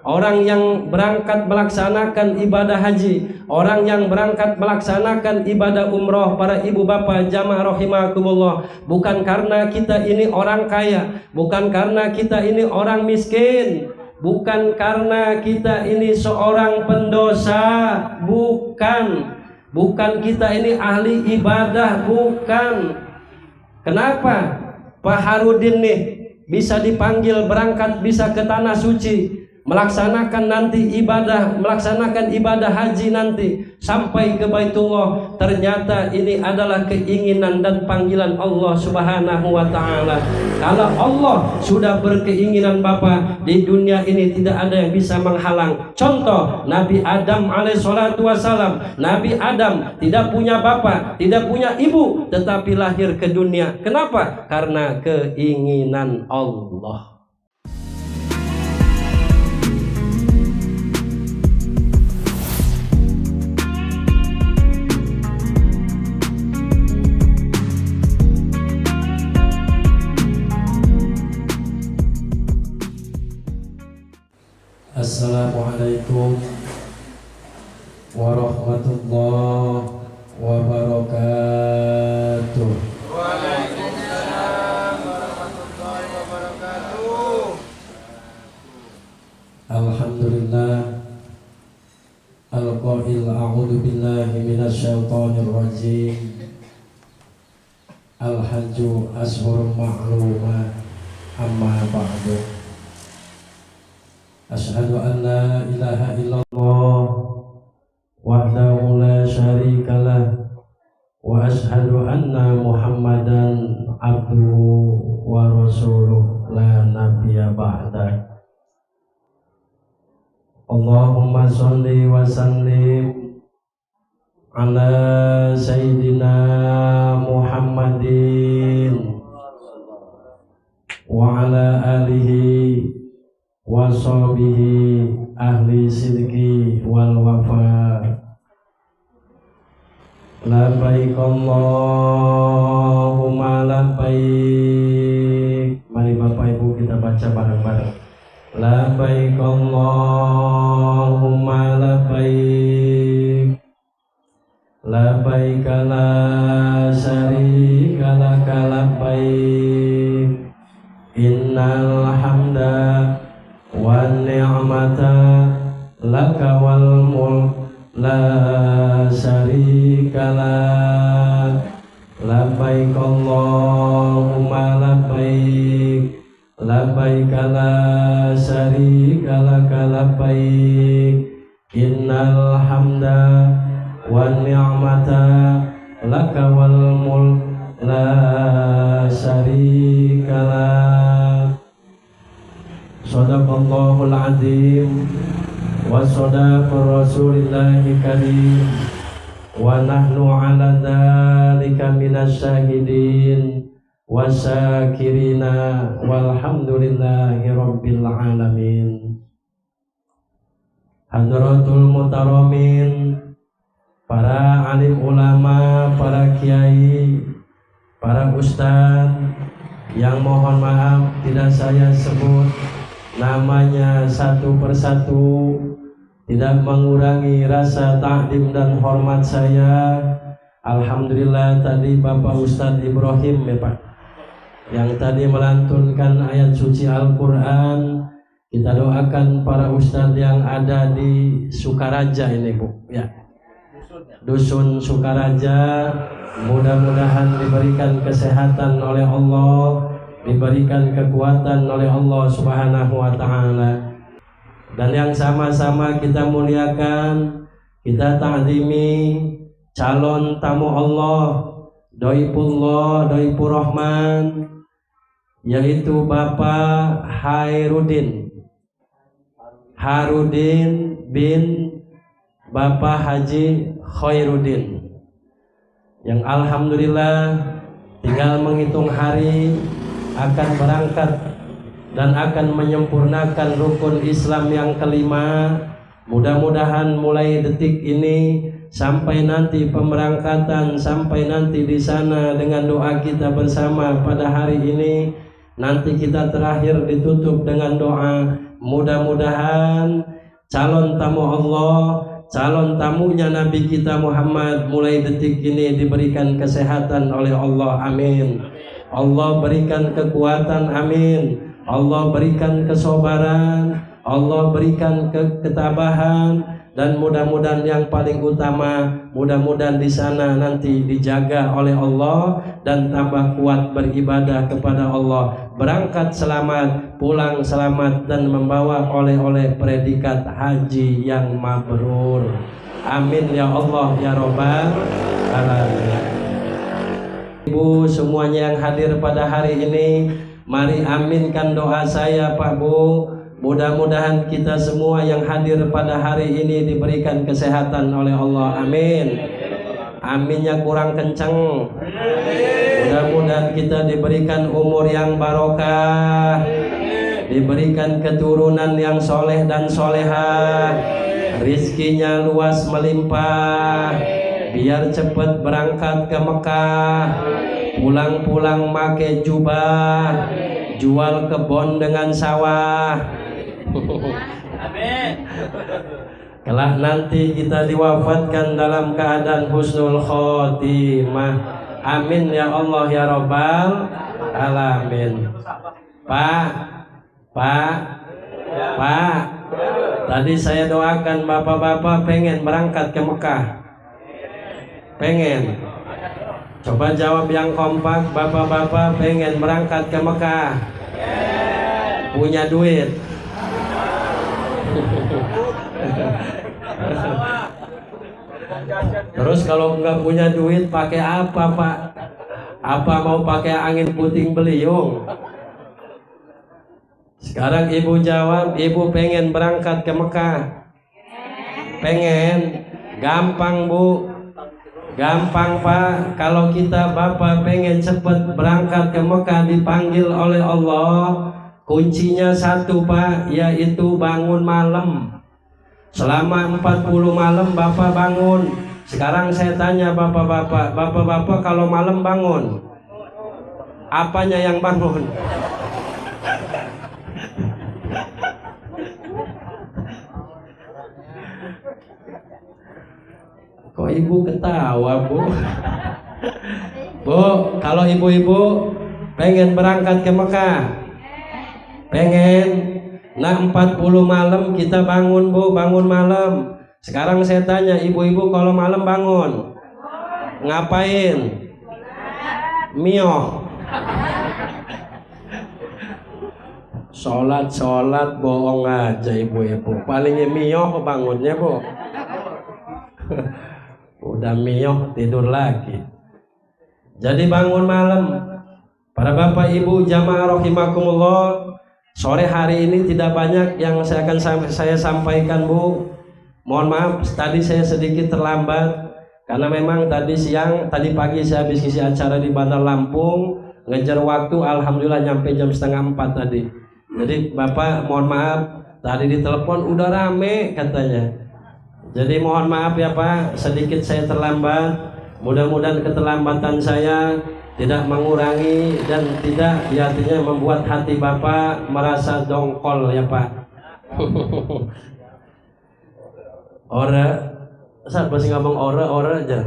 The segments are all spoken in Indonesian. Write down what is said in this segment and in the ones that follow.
orang yang berangkat melaksanakan ibadah haji, orang yang berangkat melaksanakan ibadah umroh, para ibu bapak jamaah rahimakumullah, bukan karena kita ini orang kaya, bukan karena kita ini orang miskin, bukan karena kita ini seorang pendosa, bukan kita ini ahli ibadah, bukan. Kenapa Pak Harudin nih bisa dipanggil berangkat, bisa ke tanah suci, melaksanakan ibadah haji nanti sampai ke Baitullah? Ternyata ini adalah keinginan dan panggilan Allah Subhanahu wa taala. Kalau Allah sudah berkeinginan Bapak, di dunia ini tidak ada yang bisa menghalang. Contoh Nabi Adam alaihissalatu wassalam. Nabi Adam tidak punya bapak, tidak punya ibu, tetapi lahir ke dunia. Kenapa? Karena keinginan Allah. Assalamualaikum warahmatullahi wabarakatuh. Waalaikumsalam warahmatullahi wabarakatuh. Alhamdulillah al-qail a'udzu billahi minasyaitonir rajim. Al-hajju ashhurun ma'lumat, amma ba'du. Asyhadu an la ilaha illallah wahdahu la syarikalah wa asyhadu anna Muhammadan abduhu wa rasuluh la nabiyya ba'da. Allahumma sholli wa sallim ala sayyidina Muhammadin wa ala alihi wa sahbihi ahli sidqi wal wafa. Labbaik Allahumma labbaik. Mari Bapak Ibu kita baca bareng-bareng. Labbaik Allahumma labbaik. Labbaik la syarika laka labbaik. Innal hamda wan ni'mata laka wal mulk la syarika lak. Labbaik Allahumma labbaik. Labbaik la syarika laka labbaik. Innal hamda wan ni'mata laka wal mulk la syarika lak. Shadaqallahul azim wa shadaqa rasulillahi karim wa nahnu ala dzalika minasy syahidin wa syakirina walhamdulillahi rabbil alamin. Hadratul mutaramin, para alim ulama, para kiai, para ustaz yang mohon maaf tidak saya sebut namanya satu persatu, tidak mengurangi rasa takdim dan hormat saya. Alhamdulillah tadi Bapak Ustadz Ibrahim ya Pak, yang tadi melantunkan ayat suci Al-Quran. Kita doakan para ustadz yang ada di Sukaraja ini Bu ya, Dusun Sukaraja, mudah-mudahan diberikan kesehatan oleh Allah, diberikan kekuatan oleh Allah Subhanahu wa ta'ala. Dan yang sama-sama kita muliakan, kita ta'zimi calon tamu Allah, Doipullah, Doipur Rahman, yaitu Bapak Harudin bin Bapak Haji Khairuddin, yang alhamdulillah tinggal menghitung hari akan berangkat dan akan menyempurnakan rukun Islam yang kelima. Mudah-mudahan mulai detik ini sampai nanti pemberangkatan, sampai nanti di sana dengan doa kita bersama pada hari ini, nanti kita terakhir ditutup dengan doa, mudah-mudahan calon tamu Allah, calon tamunya Nabi kita Muhammad mulai detik ini diberikan kesehatan oleh Allah, amin. Allah berikan kekuatan, amin. Allah berikan kesabaran, Allah berikan ketabahan, dan mudah-mudahan yang paling utama, mudah-mudahan di sana nanti dijaga oleh Allah dan tambah kuat beribadah kepada Allah, berangkat selamat, pulang selamat, dan membawa oleh-oleh predikat haji yang mabrur, amin ya Allah ya Rabbal alamin. Ibu semuanya yang hadir pada hari ini, mari aminkan doa saya Pak Bu. Mudah-mudahan kita semua yang hadir pada hari ini diberikan kesehatan oleh Allah, amin. Aminnya kurang kencang. Mudah-mudahan kita diberikan umur yang barokah, diberikan keturunan yang soleh dan solehah, rizkinya luas melimpah, biar cepat berangkat ke Mekah, pulang-pulang make jubah, jual kebun dengan sawah. Amin. Kelak nanti kita diwafatkan dalam keadaan husnul khotimah, amin ya Allah ya Rabbal alamin. Pak, tadi saya doakan bapak-bapak pengen berangkat ke Mekah, pengen. Coba jawab yang kompak, bapak-bapak pengen berangkat ke Mekah, punya duit. Terus kalau nggak punya duit pakai apa Pak? Apa mau pakai angin puting beliung? Sekarang ibu jawab, ibu pengen berangkat ke Mekah? Pengen? Gampang Bu, gampang Pak. Kalau kita bapak pengen cepat berangkat ke Mekah dipanggil oleh Allah, kuncinya satu Pak, yaitu bangun malam. Selama 40 malam bapak bangun. Sekarang saya tanya bapak-bapak, bapak-bapak kalau malam bangun, apanya yang bangun? Kok ibu ketawa Bu? Bu, kalau ibu-ibu pengen berangkat ke Mekah, pengen. Nah 40 malam kita bangun Bu, bangun malam. Sekarang saya tanya ibu-ibu kalau malam bangun ngapain? Mioh. Sholat bohong aja ibu-ibu. Palingnya mioh bangunnya Bu. Udah mioh tidur lagi. Jadi bangun malam. Para bapak ibu jamaah rahimakumullah, sore hari ini tidak banyak yang saya sampaikan Bu. Mohon maaf tadi saya sedikit terlambat karena memang tadi pagi saya habis isi acara di Bandar Lampung, ngejar waktu, alhamdulillah nyampe jam 3:30 tadi. Jadi Bapak mohon maaf tadi ditelepon udah rame katanya. Jadi mohon maaf ya Pak, sedikit saya terlambat. Mudah-mudahan keterlambatan saya tidak mengurangi dan tidak artinya membuat hati Bapak merasa dongkol ya Pak. Ora, siapa sih ngomong ora aja.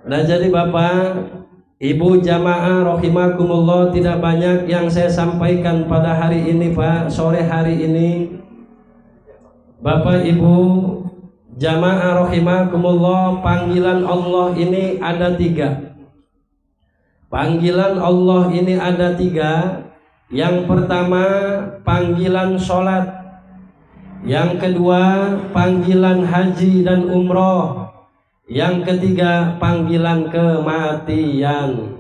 Nah jadi Bapak, Ibu jamaah rahimakumullah, tidak banyak yang saya sampaikan pada hari ini Pak, sore hari ini. Bapak Ibu jamaah rahimakumullah, panggilan Allah ini ada 3. Panggilan Allah ini ada 3. Yang pertama panggilan sholat, yang kedua panggilan haji dan umroh, yang ketiga panggilan kematian.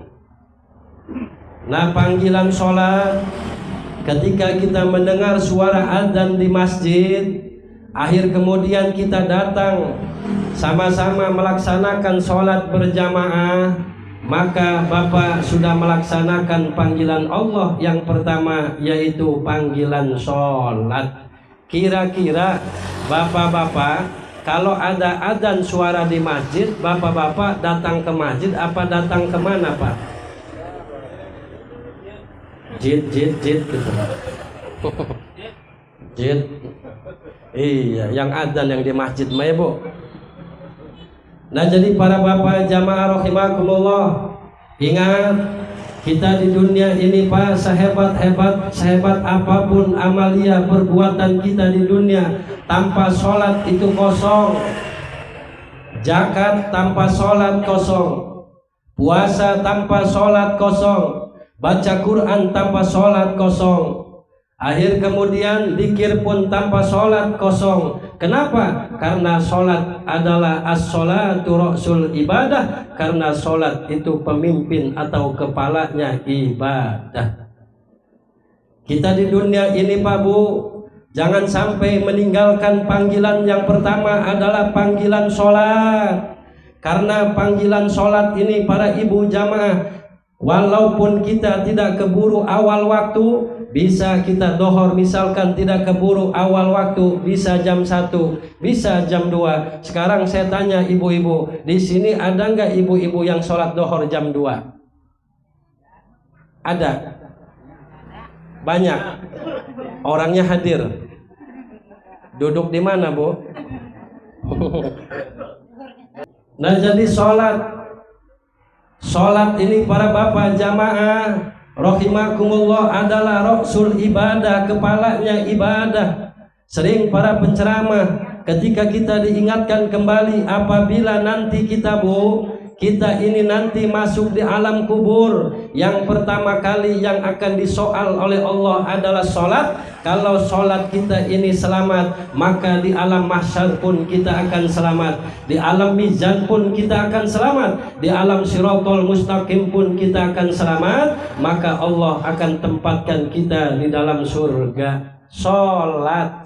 Nah panggilan sholat, ketika kita mendengar suara adzan di masjid, akhir kemudian kita datang sama-sama melaksanakan sholat berjamaah, maka Bapak sudah melaksanakan panggilan Allah yang pertama, yaitu panggilan sholat. Kira-kira bapak-bapak kalau ada adzan suara di masjid, bapak-bapak datang ke masjid apa datang kemana Pak? jit gitu. Jit. Iya, yang adzan yang di masjid mah ya, Bu. Nah, jadi para bapak jamaah rahimakumullah, ingat kita di dunia ini Pak, sehebat apapun amalia perbuatan kita di dunia, tanpa sholat itu kosong. Zakat tanpa sholat kosong, puasa tanpa sholat kosong, baca Quran tanpa sholat kosong, akhir kemudian zikir pun tanpa sholat kosong. Kenapa? Karena sholat adalah as-sholatu ra'sul ibadah, karena sholat itu pemimpin atau kepalanya ibadah. Kita di dunia ini Pak Bu, jangan sampai meninggalkan panggilan yang pertama adalah panggilan sholat. Karena panggilan sholat ini para ibu jamaah, walaupun kita tidak keburu awal waktu, bisa kita dohor misalkan tidak keburu awal waktu, bisa jam 1, bisa jam 2. Sekarang saya tanya ibu-ibu, di sini ada nggak ibu-ibu yang sholat dohor jam 2? Ada? Banyak? Orangnya hadir? Duduk di mana, Bu? Nah, jadi sholat ini para bapak jamaah rahimakumullah adalah ra'sul ibadah, kepalanya ibadah. Sering para penceramah ketika kita diingatkan kembali apabila nanti kita ini nanti masuk di alam kubur, yang pertama kali yang akan disoal oleh Allah adalah sholat. Kalau sholat kita ini selamat, maka di alam mahsyar pun kita akan selamat, di alam mizan pun kita akan selamat, di alam siratal mustaqim pun kita akan selamat. Maka Allah akan tempatkan kita di dalam surga. Sholat.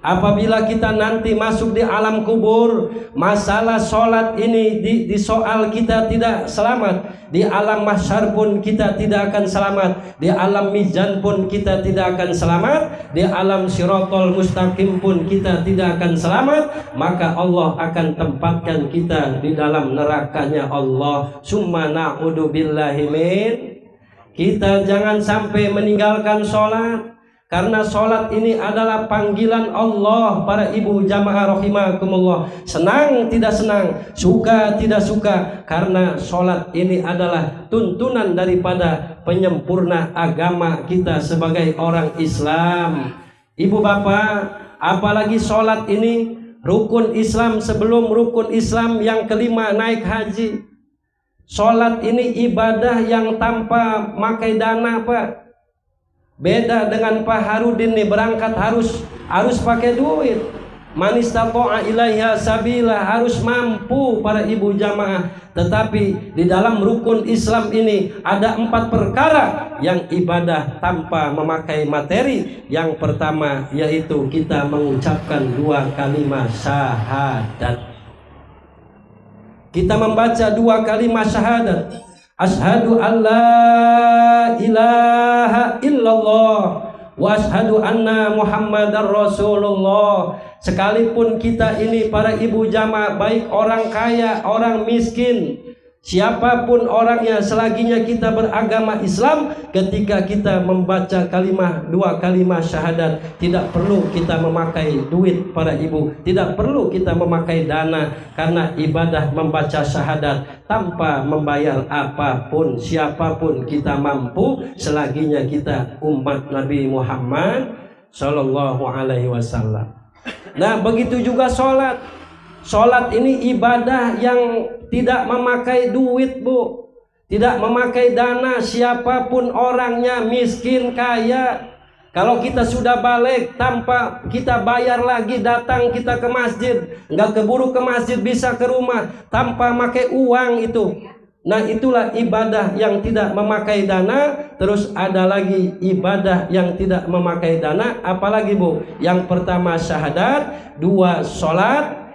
Apabila kita nanti masuk di alam kubur, masalah sholat ini disoal, kita tidak selamat. Di alam mahsyar pun kita tidak akan selamat, di alam mizan pun kita tidak akan selamat, di alam siratal mustaqim pun kita tidak akan selamat. Maka Allah akan tempatkan kita di dalam nerakanya Allah. Summa na'udzu billahi min. Kita jangan sampai meninggalkan sholat, karena sholat ini adalah panggilan Allah. Para ibu jamaah rahimakumullah, senang tidak senang, suka tidak suka, karena sholat ini adalah tuntunan daripada penyempurna agama kita sebagai orang Islam. Ibu bapak, apalagi sholat ini rukun Islam sebelum rukun Islam yang kelima, naik haji. Sholat ini ibadah yang tanpa makai dana Pak. Beda dengan Pak Harudin nih, berangkat harus pakai duit. Man istata'a ilaiha sabila, harus mampu para ibu jamaah. Tetapi di dalam rukun Islam ini ada 4 perkara yang ibadah tanpa memakai materi. Yang pertama yaitu kita mengucapkan 2 kalimat syahadat. Kita membaca 2 kalimat syahadat. Ashhadu an la ilaha illallah wa ashhadu anna Muhammadar Rasulullah. Sekalipun kita ini para ibu jamaah, baik orang kaya, orang miskin, siapapun orangnya, selaginya kita beragama Islam, ketika kita membaca 2 kalimat syahadat, tidak perlu kita memakai duit para ibu, tidak perlu kita memakai dana, karena ibadah membaca syahadat tanpa membayar apapun, siapapun kita mampu, selaginya kita umat Nabi Muhammad Sallallahu Alaihi Wasallam. Nah, begitu juga sholat. Sholat ini ibadah yang tidak memakai duit, Bu, tidak memakai dana, siapapun orangnya, miskin, kaya. Kalau kita sudah balik tanpa kita bayar lagi, datang kita ke masjid, nggak keburu ke masjid, bisa ke rumah tanpa pakai uang itu. Nah, itulah ibadah yang tidak memakai dana. Terus ada lagi ibadah yang tidak memakai dana, apalagi Bu? Yang pertama syahadat, 2 sholat,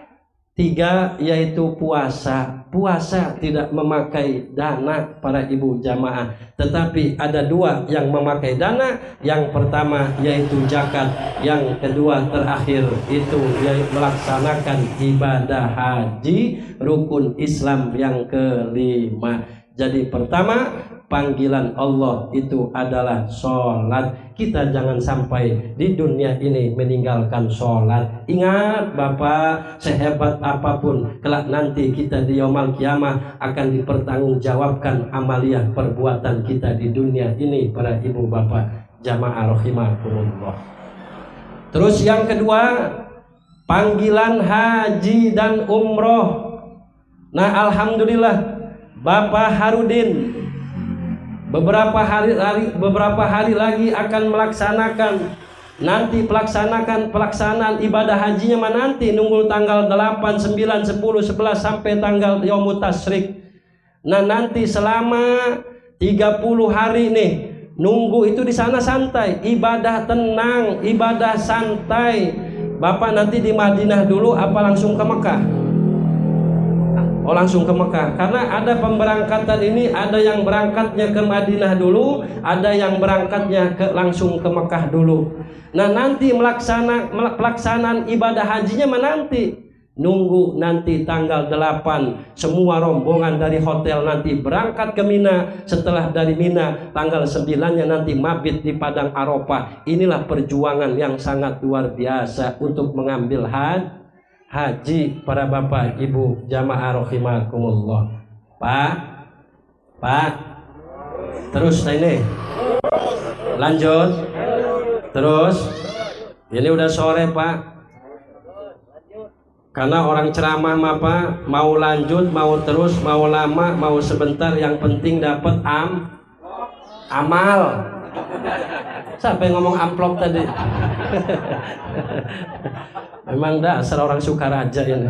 3 yaitu puasa. Puasa tidak memakai dana para ibu jamaah, tetapi ada 2 yang memakai dana. Yang pertama yaitu zakat, yang kedua terakhir itu yaitu melaksanakan ibadah haji, rukun Islam yang kelima. Jadi pertama, panggilan Allah itu adalah sholat. Kita jangan sampai di dunia ini meninggalkan sholat. Ingat Bapak, sehebat apapun kelak nanti kita di yaumul kiamah akan dipertanggungjawabkan amaliyah perbuatan kita di dunia ini, para ibu bapak jamaah rahimakumullah. Terus yang kedua, panggilan haji dan umroh. Nah, alhamdulillah Bapak Harudin beberapa hari lagi akan melaksanakan pelaksanaan ibadah hajinya nanti nunggu tanggal 8, 9, 10, 11 sampai tanggal yaumut tasyrik. Nah, nanti selama 30 hari nih nunggu itu di sana santai, ibadah tenang, ibadah santai. Bapak nanti di Madinah dulu apa langsung ke Mekah? Oh, langsung ke Mekah. Karena ada pemberangkatan ini, ada yang berangkatnya ke Madinah dulu, ada yang berangkatnya langsung ke Mekah dulu. Nah, nanti pelaksanaan ibadah hajinya nanti nunggu nanti tanggal 8 semua rombongan dari hotel nanti berangkat ke Mina. Setelah dari Mina tanggal 9-nya nanti mabit di Padang Arafah. Inilah perjuangan yang sangat luar biasa untuk mengambil haji para bapak ibu jamaah rahimakumullah. Pak terus ini lanjut terus. Ini udah sore Pak, karena orang ceramah Pak mau lanjut, mau terus, mau lama, mau sebentar, yang penting dapat amal. Siapa yang ngomong amplop tadi? Memang dasar orang Sukaraja ini.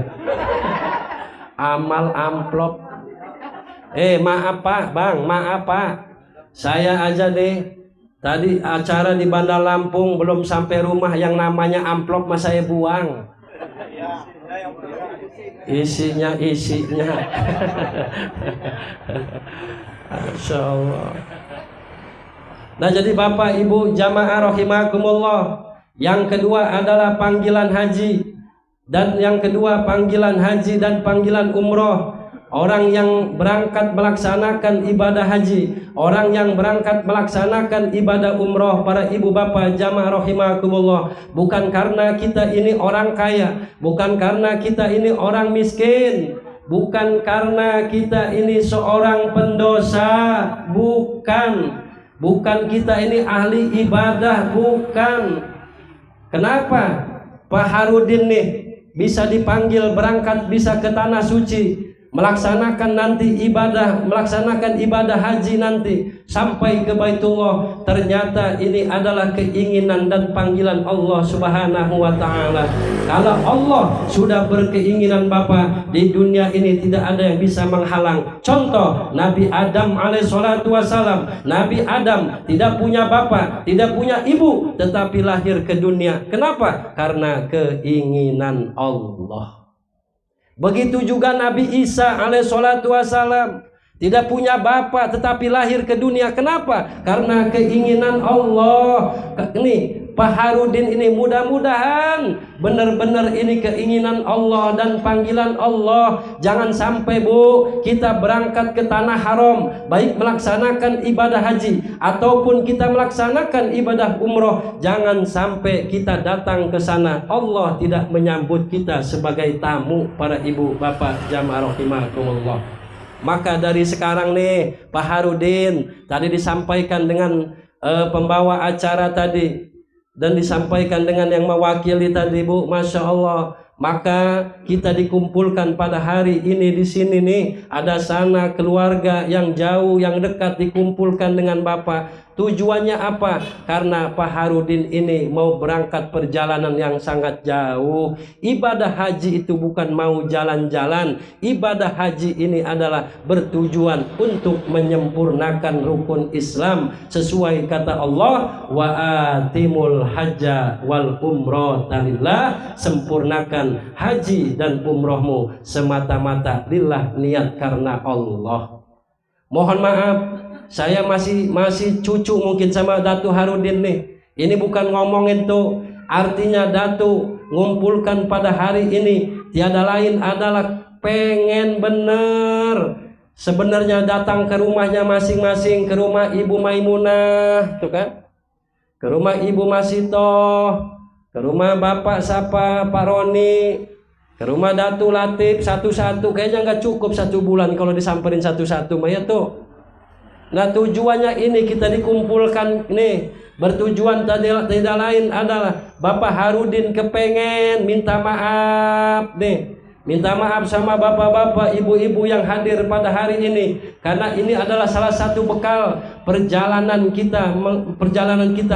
Amal amplop. Maaf Pak, Bang, maaf Pak. Saya aja deh tadi acara di Bandar Lampung belum sampai rumah yang namanya amplop mas saya buang. Isinya. Masya Allah. Nah, jadi Bapak Ibu jamaah rahimakumullah, yang kedua adalah panggilan haji, dan yang kedua panggilan haji dan panggilan umroh. Orang yang berangkat melaksanakan ibadah haji, orang yang berangkat melaksanakan ibadah umroh, para ibu bapak jamaah rahimakumullah, bukan karena kita ini orang kaya, bukan karena kita ini orang miskin, bukan karena kita ini seorang pendosa, bukan kita ini ahli ibadah, bukan. Kenapa Pak Harudin nih bisa dipanggil berangkat, bisa ke tanah suci, melaksanakan ibadah haji nanti sampai ke Baitullah? Ternyata ini adalah keinginan dan panggilan Allah Subhanahu wa taala. Kalau Allah sudah berkeinginan Bapak, di dunia ini tidak ada yang bisa menghalang. Contoh Nabi Adam alaihissalatu wassalam. Nabi Adam tidak punya bapak, tidak punya ibu, tetapi lahir ke dunia. Kenapa? Karena keinginan Allah. Begitu juga Nabi Isa alaihissalatu wassalam, tidak punya bapak tetapi lahir ke dunia. Kenapa? Karena keinginan Allah. Ini Pak Harudin ini mudah-mudahan benar-benar ini keinginan Allah dan panggilan Allah. Jangan sampai Bu, kita berangkat ke tanah haram, baik melaksanakan ibadah haji ataupun kita melaksanakan ibadah umroh, jangan sampai kita datang ke sana Allah tidak menyambut kita sebagai tamu, para ibu bapak jamaah rahimakumullah. Maka dari sekarang nih Pak Harudin tadi disampaikan dengan pembawa acara tadi, dan disampaikan dengan yang mewakili tadi Bu, Masya Allah. Maka kita dikumpulkan pada hari ini di sini nih, ada sana keluarga yang jauh, yang dekat dikumpulkan dengan Bapak. Tujuannya apa? Karena Pak Harudin ini mau berangkat perjalanan yang sangat jauh. Ibadah haji itu bukan mau jalan-jalan. Ibadah haji ini adalah bertujuan untuk menyempurnakan rukun Islam sesuai kata Allah, wa atimul hajja wal umrata lillah. Sempurnakan haji dan umrohmu semata-mata lillah, niat karena Allah. Mohon maaf, saya masih cucu mungkin sama Datu Harudin nih. Ini bukan ngomongin tuh, artinya Datu ngumpulkan pada hari ini tiada lain adalah pengen bener sebenarnya datang ke rumahnya masing-masing, ke rumah Ibu Maimunah, tuh kan? Ke rumah Ibu Masito, ke rumah Bapak siapa, Pak Roni, ke rumah Datu Latif satu-satu, kayaknya nggak cukup 1 bulan kalau disamperin satu-satu, mah ya tuh. Nah tujuannya ini kita dikumpulkan nih, bertujuan tidak lain adalah Bapak Harudin kepengen minta maaf nih. Minta maaf sama bapak-bapak, ibu-ibu yang hadir pada hari ini, karena ini adalah salah satu bekal perjalanan kita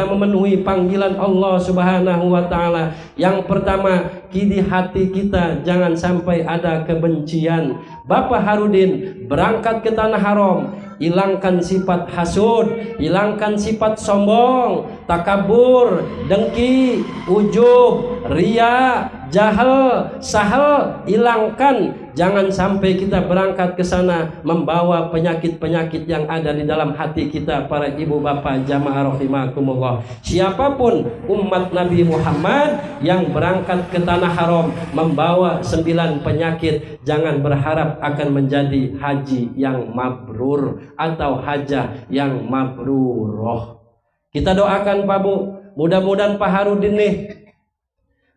memenuhi panggilan Allah Subhanahu wa taala. Yang pertama, di hati kita jangan sampai ada kebencian. Bapak Harudin berangkat ke tanah haram, hilangkan sifat hasud, hilangkan sifat sombong, takabur, dengki, ujub, ria, jahal, sahal, hilangkan. Jangan sampai kita berangkat ke sana membawa penyakit-penyakit yang ada di dalam hati kita, para ibu bapak jamaah rahimakumullah. Siapapun umat Nabi Muhammad yang berangkat ke tanah haram membawa 9 penyakit, jangan berharap akan menjadi haji yang mabrur atau hajah yang mabruroh. Kita doakan Pak Bu, mudah-mudahan Pak Harudin nih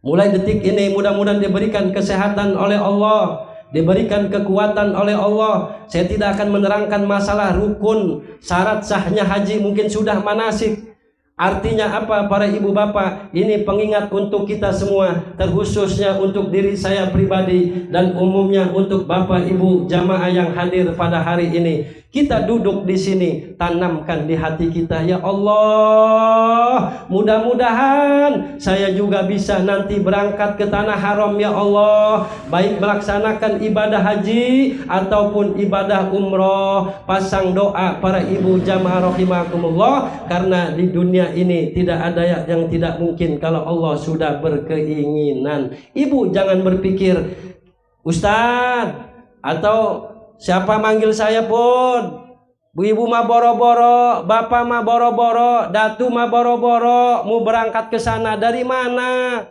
mulai detik ini mudah-mudahan diberikan kesehatan oleh Allah, diberikan kekuatan oleh Allah. Saya tidak akan menerangkan masalah rukun, syarat sahnya haji, mungkin sudah manasik. Artinya apa para ibu bapak? Ini pengingat untuk kita semua, terkhususnya untuk diri saya pribadi dan umumnya untuk bapak ibu jamaah yang hadir pada hari ini. Kita duduk di sini, tanamkan di hati kita, ya Allah, mudah-mudahan saya juga bisa nanti berangkat ke tanah haram, ya Allah, baik melaksanakan ibadah haji ataupun ibadah umroh. Pasang doa para ibu jamaah rahimakumullah, karena di dunia ini tidak ada yang tidak mungkin kalau Allah sudah berkeinginan. Ibu jangan berpikir, Ustadz atau siapa manggil saya pun, Bu ibu mah boro-boro, bapak mah boro-boro, datu mah boro-boro, mau berangkat ke sana dari mana?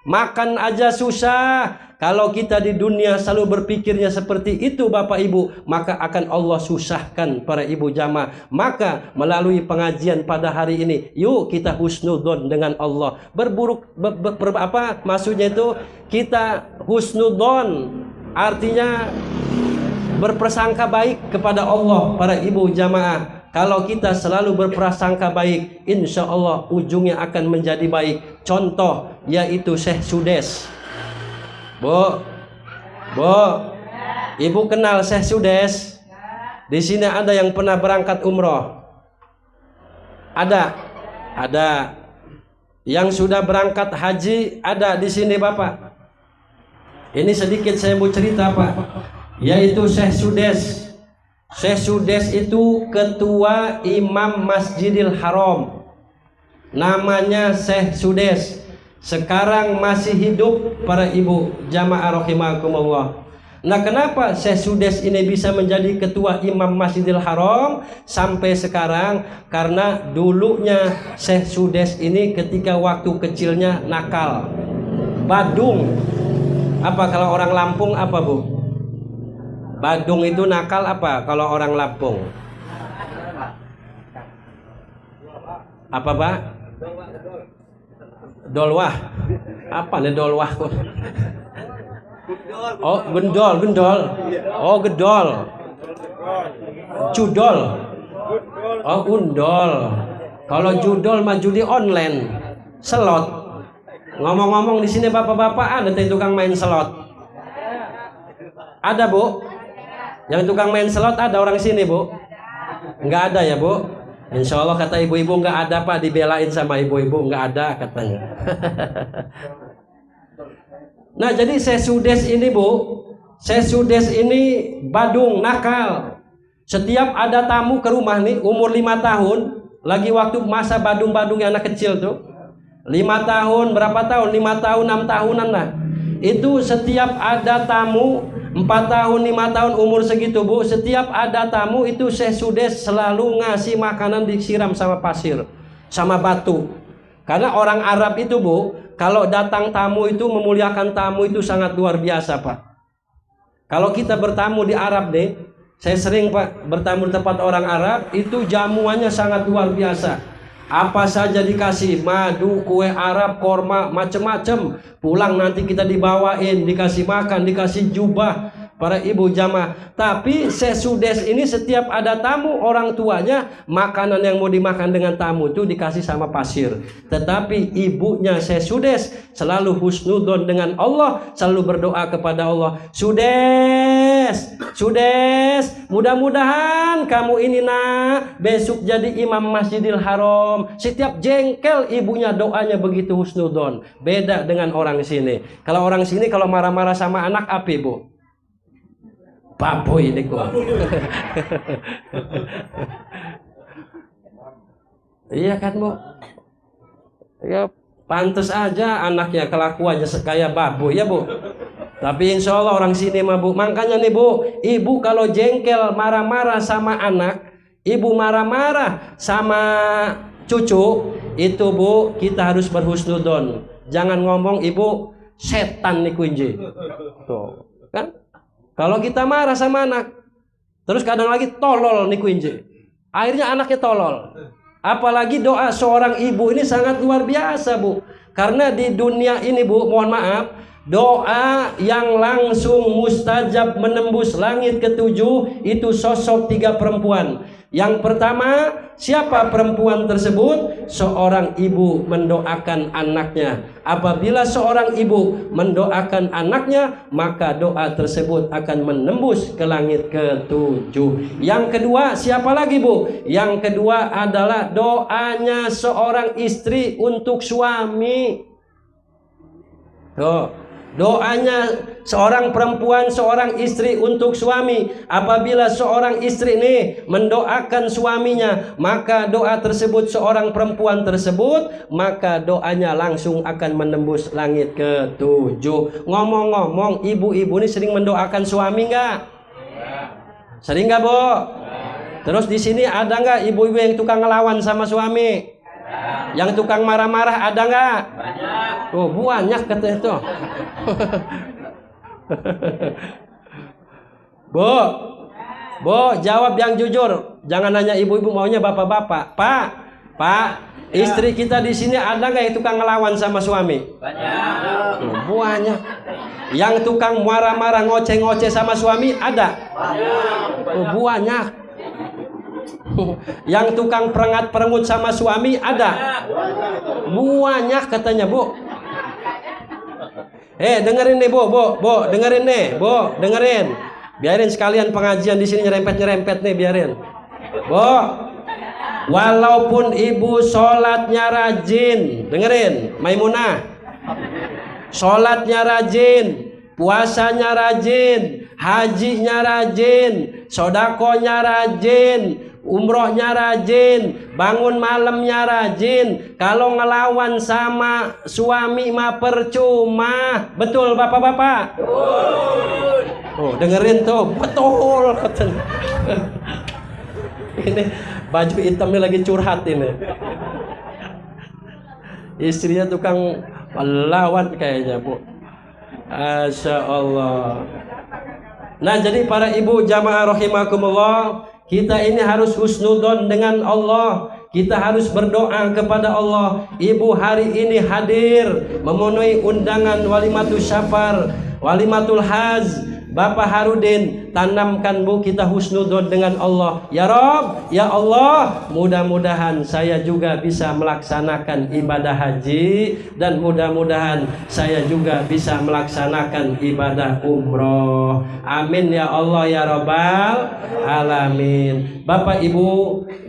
Makan aja susah. Kalau kita di dunia selalu berpikirnya seperti itu Bapak Ibu, maka akan Allah susahkan para ibu jamaah. Maka melalui pengajian pada hari ini, yuk kita husnudzon dengan Allah. Apa maksudnya itu? Kita husnudzon, artinya berprasangka baik kepada Allah para ibu jamaah. Kalau kita selalu berprasangka baik, insya Allah ujungnya akan menjadi baik. Contoh yaitu Syekh Sudes. Bu, ibu kenal Syekh Sudes? Di sini ada yang pernah berangkat umroh? Ada. Yang sudah berangkat haji ada di sini Bapak. Ini sedikit saya mau cerita Pak, yaitu Syekh Sudes. Syekh Sudes itu ketua Imam Masjidil Haram. Namanya Syekh Sudes. Sekarang masih hidup para ibu jamaah rahimakumullah. Nah, kenapa Syekh Sudes ini bisa menjadi ketua Imam Masjidil Haram sampai sekarang? Karena dulunya Syekh Sudes ini ketika waktu kecilnya nakal, badung. Apa kalau orang Lampung apa Bu? Badung itu nakal apa kalau orang Lampung? Apa Pak? Dolwah. Apa nih dolwah? Oh, gendol. Oh, gedol. Judol. Oh, undol. Kalau judol mah judi online, slot. Ngomong-ngomong di sini bapak-bapak ada tukang main slot? Ada Bu? Yang tukang main slot ada orang sini Bu? Enggak ada ya Bu? Insya Allah kata ibu-ibu enggak ada Pak, dibelain sama ibu-ibu, enggak ada katanya. Nah jadi Syekh Sudes ini Bu, Syekh Sudes ini badung, nakal. Setiap ada tamu ke rumah nih umur 5 tahun, lagi waktu masa badung-badung yang anak kecil tuh, 5 tahun, berapa tahun? 5 tahun, 6 tahunan lah. Itu setiap ada tamu 4 tahun, 5 tahun umur segitu Bu, setiap ada tamu itu Syekh Sudes selalu ngasih makanan disiram sama pasir, sama batu. Karena orang Arab itu Bu, kalau datang tamu itu memuliakan tamu itu sangat luar biasa Pak. Kalau kita bertamu di Arab deh, Saya sering Pak bertamu di tempat orang Arab, itu jamuannya sangat luar biasa. Apa saja dikasih, madu, kue Arab, korma, macem-macem. Pulang nanti kita dibawain, dikasih makan, dikasih jubah. Para ibu jamaah. Tapi sesudes ini setiap ada tamu, orang tuanya makanan yang mau dimakan dengan tamu itu dikasih sama pasir. Tetapi ibunya sesudes selalu husnudon dengan Allah, selalu berdoa kepada Allah. Sudes, mudah-mudahan kamu ini nak besok jadi imam Masjidil Haram. Setiap jengkel ibunya doanya begitu husnudon. Beda dengan orang sini. Kalau orang sini kalau marah-marah sama anak apa ibu? Baboy ini kok. Iya kan Bu? Ya pantas aja anaknya kelakuannya kayak baboy ya Bu. Tapi insya Allah orang sini mah Bu. Makanya nih Bu, ibu kalau jengkel marah-marah sama anak, ibu marah-marah sama cucu, itu Bu kita harus berhusnudon. Jangan ngomong ibu setan nih kunci. Tuh kan? Kalau kita marah sama anak, terus kadang lagi tolol nih kunci. Akhirnya anaknya tolol. Apalagi doa seorang ibu ini sangat luar biasa Bu. Karena di dunia ini Bu, mohon maaf, doa yang langsung mustajab menembus langit ketujuh itu sosok 3 perempuan. Yang pertama, siapa perempuan tersebut? Seorang ibu mendoakan anaknya. Apabila seorang ibu mendoakan anaknya, maka doa tersebut akan menembus ke langit ketujuh. Yang kedua, siapa lagi Bu? Yang kedua adalah doanya seorang istri untuk suami. Doanya seorang perempuan, seorang istri untuk suami. Apabila seorang istri ini mendoakan suaminya, maka doa tersebut seorang perempuan tersebut, maka doanya langsung akan menembus langit ketujuh. Ngomong-ngomong, ibu-ibu ini sering mendoakan suami nggak? Sering nggak Bu? Terus di sini ada nggak ibu-ibu yang tukang ngelawan sama suami? Yang tukang marah-marah ada nggak? Banyak. Oh banyak kata itu. Bu, jawab yang jujur. Jangan nanya ibu-ibu, maunya bapak-bapak. Pak, istri kita di sini ada nggak yang tukang ngelawan sama suami? Banyak. Oh, banyak. Yang tukang marah-marah, ngoceh-ngoceh sama suami ada? Banyak. Oh, banyak. Yang tukang perengat-perengut sama suami ada? Banyak katanya Bu. Dengerin nih Bu, dengerin nih Bu, dengerin. Biarin sekalian pengajian di sini nyerempet-nyerempet nih, biarin. Bu, walaupun ibu sholatnya rajin, dengerin, Maimunah, sholatnya rajin, puasanya rajin, hajinya rajin, sodakonya rajin, umrohnya rajin, bangun malamnya rajin. Kalau ngelawan sama suami mah percuma. Betul bapak-bapak? Betul. Oh, dengerin tuh, betul katanya. Ini baju hitamnya lagi curhat ini. Istrinya tukang lawan kayaknya Bu. Masya Allah. Nah jadi para ibu jamaah rahimakumullah, kita ini harus husnudon dengan Allah. Kita harus berdoa kepada Allah. Ibu hari ini hadir memenuhi undangan walimatul syafar, walimatul haz. Bapak Harudin, tanamkan Bu kita husnudon dengan Allah. Ya Rob, ya Allah, mudah-mudahan saya juga bisa melaksanakan ibadah haji, dan mudah-mudahan saya juga bisa melaksanakan ibadah umroh. Amin ya Allah ya Rabbal alamin. Bapak Ibu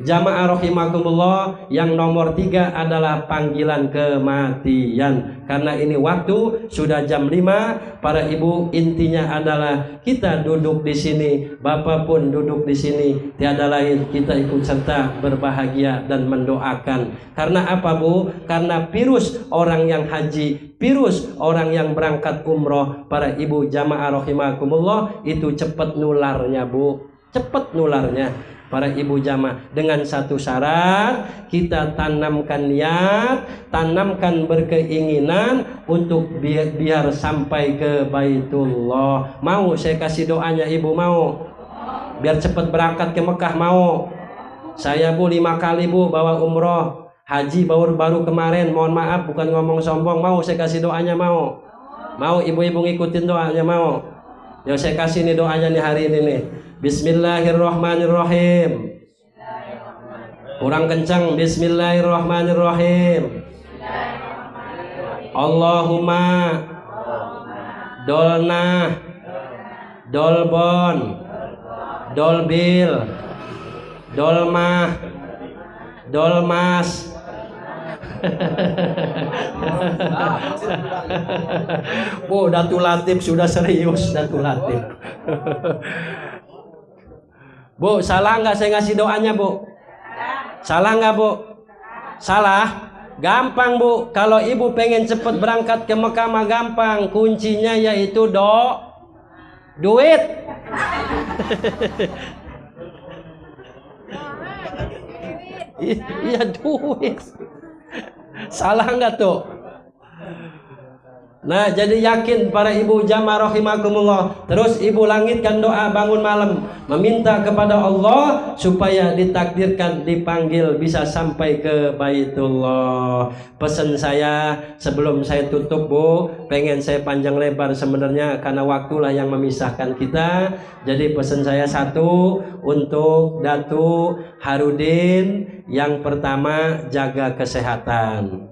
jamaah rahimakumullah, yang nomor 3 adalah panggilan kematian. Karena ini waktu sudah jam 5, para ibu, intinya adalah kita duduk di sini, Bapak pun duduk di sini, tiada lain kita ikut serta berbahagia dan mendoakan. Karena apa Bu? Karena virus orang yang haji, virus orang yang berangkat umroh, para ibu jamaah rahimakumullah, itu cepat nularnya Bu, cepat nularnya. Para ibu jamaah, dengan satu syarat, kita tanamkan niat, tanamkan berkeinginan untuk biar sampai ke Baitullah. Mau saya kasih doanya ibu, mau? biar cepat berangkat ke Mekah mau. Saya Bu 5 kali Bu bawa umroh, haji baru kemarin. Mohon maaf bukan ngomong sombong, mau saya kasih doanya mau. Mau ibu-ibu ngikutin doanya mau. Ya saya kasih nih doanya nih hari ini nih. Bismillahirrahmanirrahim. Kurang kencang. Bismillahirrahmanirrahim. Allahumma dolna dolbon dolbil dolmah dolmas. Bu, Datul Latif sudah serius. Datul Latif. Bu, salah nggak saya ngasih doanya Bu? Salah nggak Bu? Salah? Gampang Bu. Kalau ibu pengen cepet berangkat ke Mekah mah gampang. Kuncinya yaitu duit. Iya duit. Salah nggak tuh? Nah, jadi yakin para ibu jamaah rahimakumullah. Terus ibu langitkan doa bangun malam, meminta kepada Allah supaya ditakdirkan dipanggil bisa sampai ke Baitullah. Pesan saya sebelum saya tutup Bu, pengen saya panjang lebar sebenarnya karena waktulah yang memisahkan kita. Jadi pesan saya satu untuk Datu Harudin, yang pertama jaga kesehatan.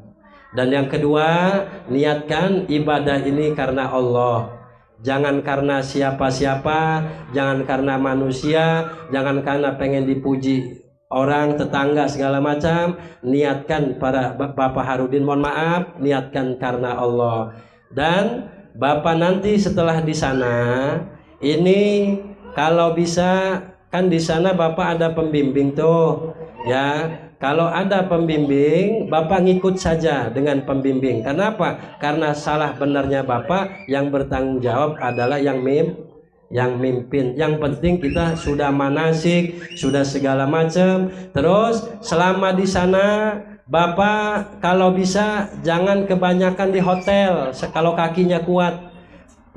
Dan yang kedua, niatkan ibadah ini karena Allah. Jangan karena siapa-siapa, jangan karena manusia, jangan karena pengen dipuji orang, tetangga, segala macam. Niatkan para Bapak Harudin, mohon maaf, niatkan karena Allah. Dan Bapak nanti setelah di sana, ini kalau bisa, kan di sana Bapak ada pembimbing tuh, ya. Kalau ada pembimbing, Bapak ngikut saja dengan pembimbing. Kenapa? Karena salah benarnya Bapak, yang bertanggung jawab adalah yang mimpin. Yang penting kita sudah manasik, sudah segala macam. Terus selama di sana, Bapak kalau bisa jangan kebanyakan di hotel. Kalau kakinya kuat,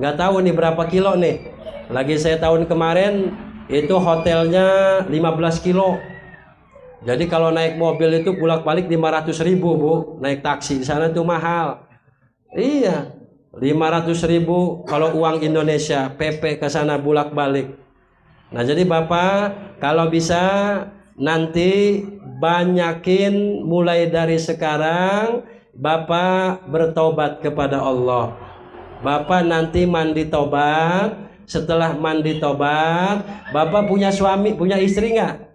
nggak tahu nih berapa kilo nih. Lagi saya tahun kemarin itu hotelnya 15 kilo. Jadi kalau naik mobil itu bolak-balik 500.000 Bu, naik taksi di sana tuh mahal. Iya, 500.000 kalau uang Indonesia, PP ke sana bolak-balik. Nah jadi Bapak kalau bisa nanti banyakin mulai dari sekarang Bapak bertobat kepada Allah. Bapak nanti mandi tobat, setelah mandi tobat, Bapak punya suami, punya istri nggak?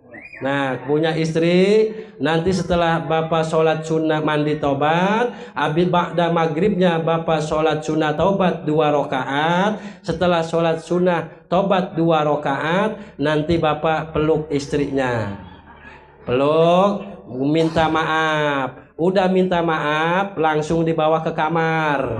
Nah, punya istri, nanti setelah Bapak sholat sunnah mandi tobat, habis ba'da maghribnya Bapak sholat sunnah tobat 2 rakaat. Setelah sholat sunnah tobat 2 rakaat, nanti Bapak peluk istrinya. Peluk, minta maaf. Udah minta maaf, langsung dibawa ke kamar.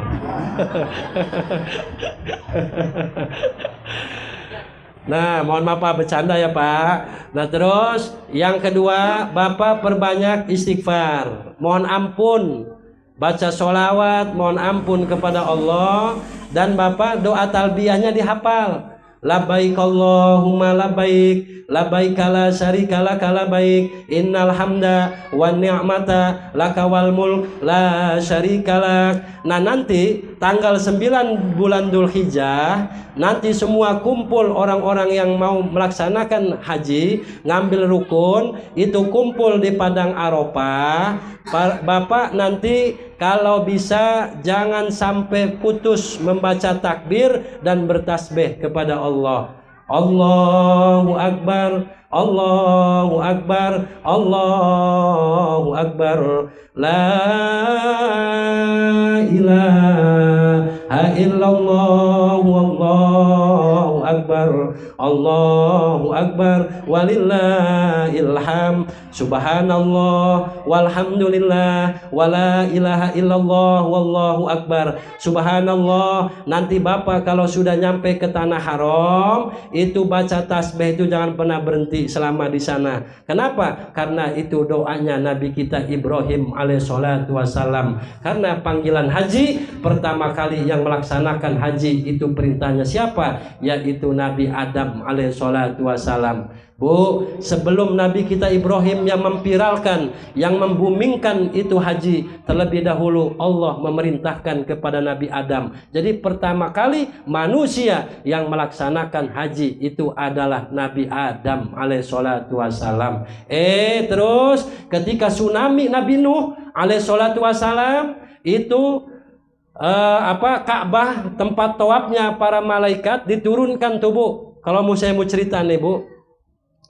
Nah, mohon maaf Pak, bercanda ya Pak. Nah terus yang kedua, Bapak perbanyak istighfar, mohon ampun, baca sholawat, mohon ampun kepada Allah. Dan Bapak doa talbiyahnya dihafal. Labbaik Allahumma labbaik, labbaik la syarika laka labbaik, innal hamda wan ni'mata laka wal mulk la syarika lak. Nah nanti tanggal 9 bulan Dzulhijjah, nanti semua kumpul orang-orang yang mau melaksanakan haji, ngambil rukun, itu kumpul di Padang Arafah. Bapak nanti kalau bisa jangan sampai putus membaca takbir dan bertasbih kepada Allah. Allahu Akbar, Allahu Akbar, Allahu Akbar, la ilaha illallah, Allahu Akbar, Allahu Akbar, walillahil hamd, subhanallah, walhamdulillah, wala ilaha illallah, wallahu akbar, subhanallah. Nanti Bapak kalau sudah nyampe ke tanah haram, itu baca tasbih itu jangan pernah berhenti selama di sana. Kenapa? Karena itu doanya Nabi kita Ibrahim alaihissalatu wassalam. Karena panggilan haji pertama kali yang melaksanakan haji itu perintahnya siapa? Yaitu yaitu Nabi Adam alaihissalatu wassalam. Bu, sebelum Nabi kita Ibrahim yang memviralkan, yang membumingkan itu haji, terlebih dahulu Allah memerintahkan kepada Nabi Adam. Jadi pertama kali manusia yang melaksanakan haji itu adalah Nabi Adam alaihissalatu wassalam. Terus ketika tsunami Nabi Nuh alaihissalatu wassalam itu Ka'bah tempat tawafnya para malaikat diturunkan tuh Bu. Kalau saya mau cerita nih Bu.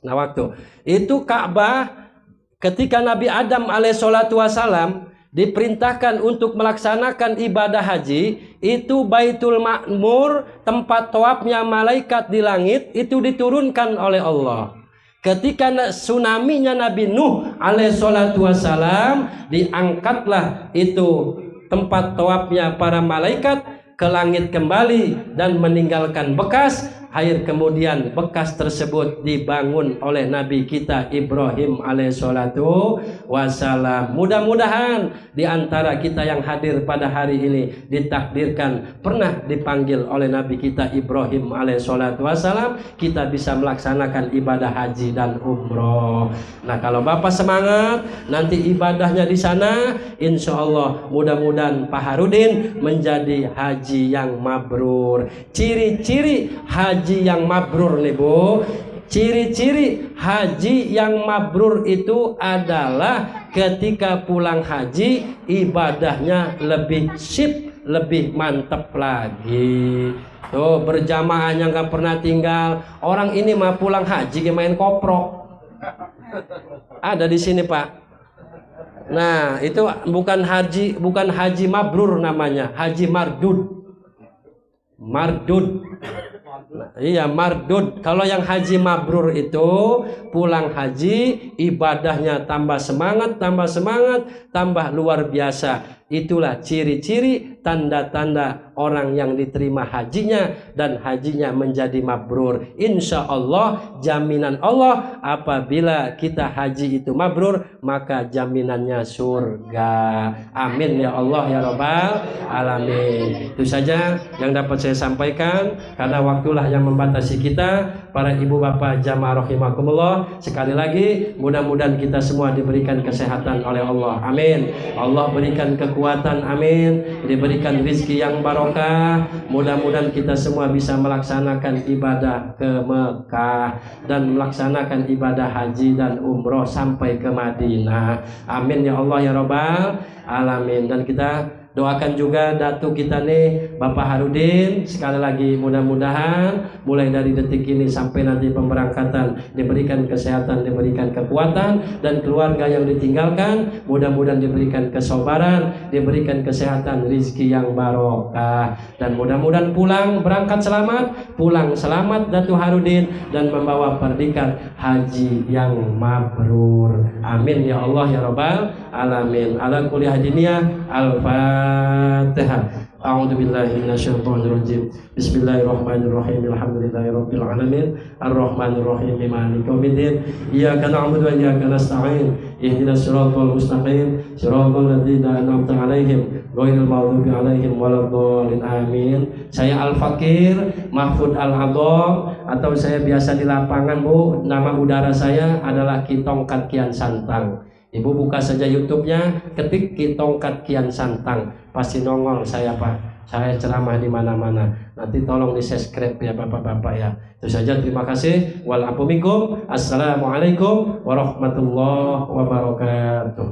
Nah waktu itu Ka'bah ketika Nabi Adam alaihissalatu wassalam diperintahkan untuk melaksanakan ibadah haji, itu Baitul Ma'mur tempat tawafnya malaikat di langit itu diturunkan oleh Allah. Ketika tsunami-nya Nabi Nuh alaihissalatu wassalam, diangkatlah itu tempat tawafnya para malaikat ke langit kembali dan meninggalkan bekas air. Kemudian bekas tersebut dibangun oleh Nabi kita Ibrahim alaihissalatu wassalam. Mudah-mudahan di antara kita yang hadir pada hari ini ditakdirkan pernah dipanggil oleh Nabi kita Ibrahim alaihissalatu wassalam, kita bisa melaksanakan ibadah haji dan umroh. Nah kalau Bapak semangat nanti ibadahnya di sana, insya Allah mudah-mudahan Pak Harudin menjadi haji yang mabrur. Ciri-ciri haji yang mabrur nih Bu, ciri-ciri haji yang mabrur itu adalah ketika pulang haji ibadahnya lebih sip, lebih mantap lagi. Tuh berjamaahnya nggak pernah tinggal. Orang ini mah pulang haji main koprok. Ada di sini Pak. Nah itu bukan haji mabrur namanya, haji mardud. Nah, iya mardud. Kalau yang haji mabrur itu pulang haji ibadahnya tambah semangat, tambah luar biasa. Itulah ciri-ciri tanda-tanda orang yang diterima hajinya dan hajinya menjadi mabrur. Insya Allah jaminan Allah apabila kita haji itu mabrur maka jaminannya surga. Amin ya Allah ya Rabbal alamin. Itu saja yang dapat saya sampaikan karena waktulah yang membatasi kita. Para ibu bapak jamaah rahimakumullah, sekali lagi mudah-mudahan kita semua diberikan kesehatan oleh Allah. Amin. Allah berikan kekuatan. Amin. Diberikan rizki yang barokah. Mudah-mudahan kita semua bisa melaksanakan ibadah ke Mekah dan melaksanakan ibadah haji dan umroh sampai ke Madinah. Amin ya Allah ya Rabbal alamin. Dan kita doakan juga datu kita nih Bapak Harudin, sekali lagi mudah-mudahan mulai dari detik ini sampai nanti pemberangkatan diberikan kesehatan, diberikan kekuatan, dan keluarga yang ditinggalkan mudah-mudahan diberikan kesabaran, diberikan kesehatan, rizki yang barokah, dan mudah-mudahan berangkat selamat Datu Harudin dan membawa predikat haji yang mabrur. Amin ya Allah ya Rabbal alamin. Ala kulli hadiniyah Al-Fatihah. A'udzu billahi minasyaitonir rajim. Bismillahirrahmanirrahim. Alhamdulillahirabbil alamin. Arrahmanir rahim. Maliki yaumiddin. Iyyaka na'budu wa iyyaka nasta'in. Ihdinas siratal mustaqim. Siratal ladzina an'amta 'alaihim ghairil maghdubi 'alaihim waladdallin. Amin. Saya Al-Fakir Mahfud Al-Adham, atau saya biasa di lapangan Bu, nama udara saya adalah Ki Tongkat Kian Santang. Ibu buka saja YouTube-nya, ketik Ki Tongkat Kian Santang, pasti nongol saya Pak. Saya ceramah di mana-mana. Nanti tolong di-subscribe ya Bapak-bapak ya. Itu saja, terima kasih. Walaupun Assalamualaikum warahmatullahi wabarakatuh.